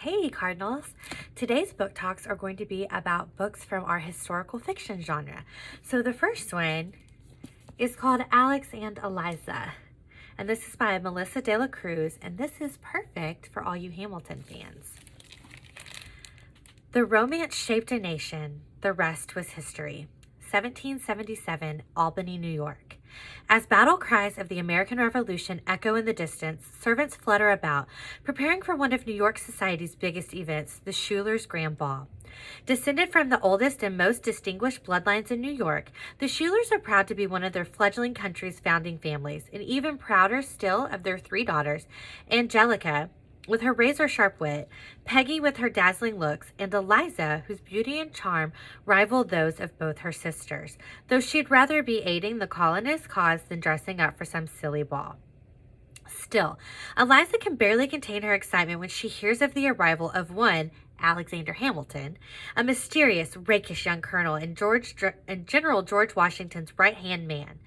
Hey Cardinals! Today's book talks are going to be about books from our historical fiction genre. So the first one is called Alex and Eliza. And this is by Melissa De La Cruz, and this is perfect for all you Hamilton fans. The romance shaped a nation, the rest was history. 1777, Albany, New York. As battle cries of the American Revolution echo in the distance, servants flutter about, preparing for one of New York society's biggest events, the Schuyler's Grand Ball. Descended from the oldest and most distinguished bloodlines in New York, the Schuylers are proud to be one of their fledgling country's founding families, and even prouder still of their three daughters, Angelica, with her razor-sharp wit, Peggy with her dazzling looks, and Eliza, whose beauty and charm rivaled those of both her sisters, though she'd rather be aiding the colonists' cause than dressing up for some silly ball. Still, Eliza can barely contain her excitement when she hears of the arrival of one, Alexander Hamilton, a mysterious, rakish young colonel and General George Washington's right-hand man.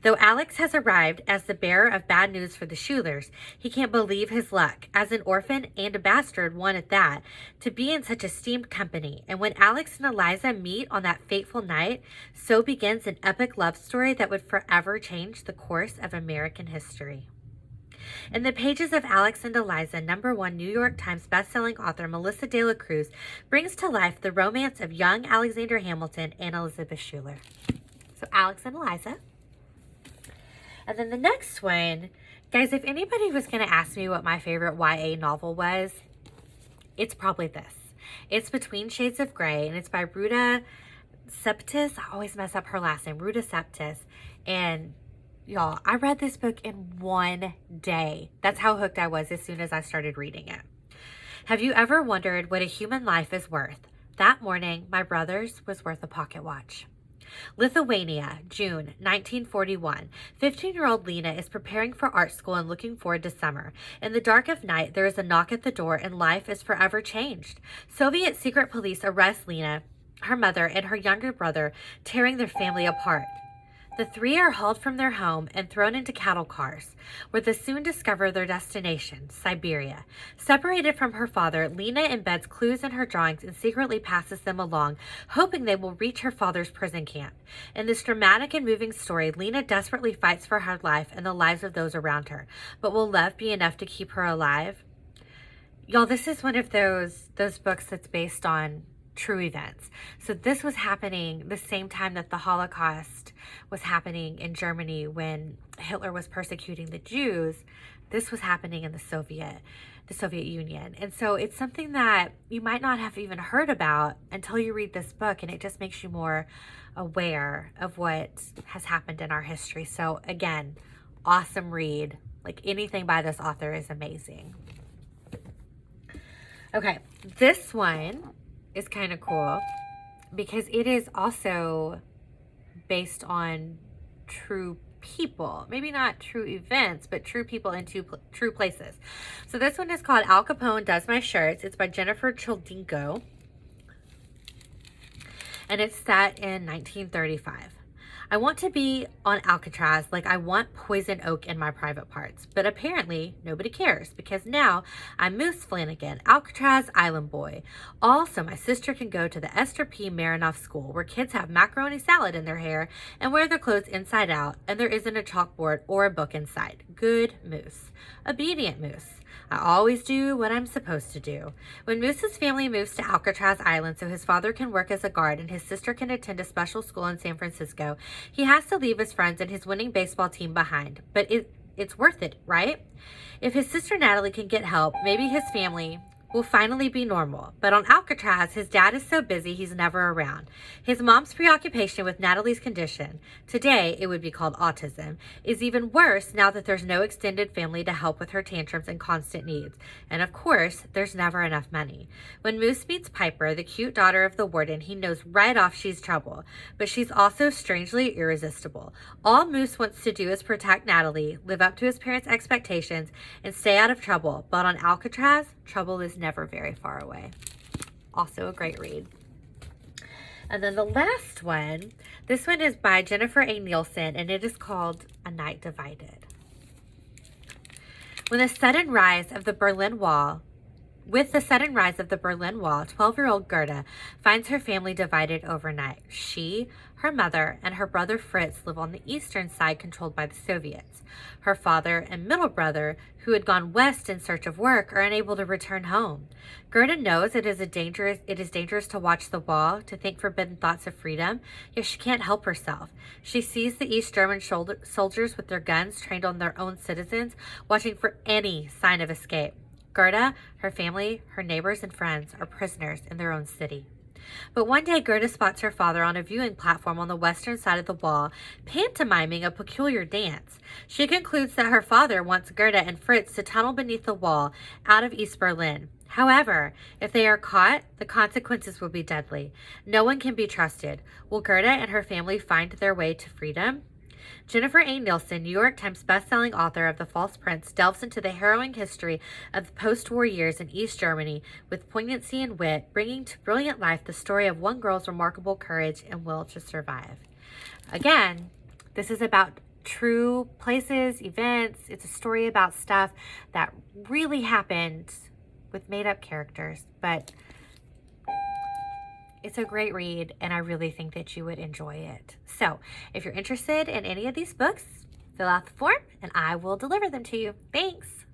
Though Alex has arrived as the bearer of bad news for the Schuylers, he can't believe his luck, as an orphan and a bastard one at that, to be in such esteemed company. And when Alex and Eliza meet on that fateful night, so begins an epic love story that would forever change the course of American history. In the pages of Alex and Eliza, #1 New York Times bestselling author Melissa De La Cruz brings to life the romance of young Alexander Hamilton and Elizabeth Schuyler. So Alex and Eliza. And then the next one, guys, if anybody was going to ask me what my favorite YA novel was, it's probably this. It's Between Shades of Grey, and it's by Ruta Septis. I always mess up her last name, Ruta Septis. And y'all, I read this book in one day. That's how hooked I was as soon as I started reading it. Have you ever wondered what a human life is worth? That morning, my brother's was worth a pocket watch. Lithuania, June 1941. 15-year-old Lena is preparing for art school and looking forward to summer. In the dark of night, there is a knock at the door and life is forever changed. Soviet secret police arrest Lena, her mother, and her younger brother, tearing their family apart. The three are hauled from their home and thrown into cattle cars, where they soon discover their destination, Siberia. Separated from her father, Lena embeds clues in her drawings and secretly passes them along, hoping they will reach her father's prison camp. In this dramatic and moving story, Lena desperately fights for her life and the lives of those around her. But will love be enough to keep her alive? Y'all, this is one of those books that's based on true events. So this was happening the same time that the Holocaust was happening in Germany when Hitler was persecuting the Jews. This was happening in the Soviet Union. And so it's something that you might not have even heard about until you read this book, and it just makes you more aware of what has happened in our history. So again, awesome read. Like, anything by this author is amazing. Okay, this one is kind of cool because it is also based on true people. Maybe not true events, but true people in true places. So this one is called Al Capone Does My Shirts. It's by Jennifer Childinko. And it's set in 1935. I want to be on Alcatraz like I want poison oak in my private parts. But apparently, nobody cares because now I'm Moose Flanagan, Alcatraz Island Boy. All so my sister can go to the Esther P. Marinoff School where kids have macaroni salad in their hair and wear their clothes inside out and there isn't a chalkboard or a book inside. Good Moose. Obedient Moose. I always do what I'm supposed to do. When Moose's family moves to Alcatraz Island so his father can work as a guard and his sister can attend a special school in San Francisco, he has to leave his friends and his winning baseball team behind. But it's worth it, right? If his sister Natalie can get help, maybe his family will finally be normal. But on Alcatraz, his dad is so busy he's never around. His mom's preoccupation with Natalie's condition, today it would be called autism, is even worse now that there's no extended family to help with her tantrums and constant needs. And of course, there's never enough money. When Moose meets Piper, the cute daughter of the warden, he knows right off she's trouble. But she's also strangely irresistible. All Moose wants to do is protect Natalie, live up to his parents' expectations, and stay out of trouble. But on Alcatraz, trouble is never very far away. Also a great read. And then the last one, this one is by Jennifer A. Nielsen, and it is called A Night Divided. When the sudden rise of the Berlin Wall With the sudden rise of the Berlin Wall, 12-year-old Gerda finds her family divided overnight. She, her mother, and her brother Fritz live on the eastern side controlled by the Soviets. Her father and middle brother, who had gone west in search of work, are unable to return home. Gerda knows it is dangerous to watch the wall, to think forbidden thoughts of freedom, yet she can't help herself. She sees the East German soldiers with their guns trained on their own citizens, watching for any sign of escape. Gerda, her family, her neighbors, and friends are prisoners in their own city. But one day, Gerda spots her father on a viewing platform on the western side of the wall, pantomiming a peculiar dance. She concludes that her father wants Gerda and Fritz to tunnel beneath the wall out of East Berlin. However, if they are caught, the consequences will be deadly. No one can be trusted. Will Gerda and her family find their way to freedom? Jennifer A. Nielsen, New York Times bestselling author of The False Prince, delves into the harrowing history of the post-war years in East Germany with poignancy and wit, bringing to brilliant life the story of one girl's remarkable courage and will to survive. Again, this is about true places, events. It's a story about stuff that really happened with made-up characters, but it's a great read, and I really think that you would enjoy it. So, if you're interested in any of these books, fill out the form, and I will deliver them to you. Thanks!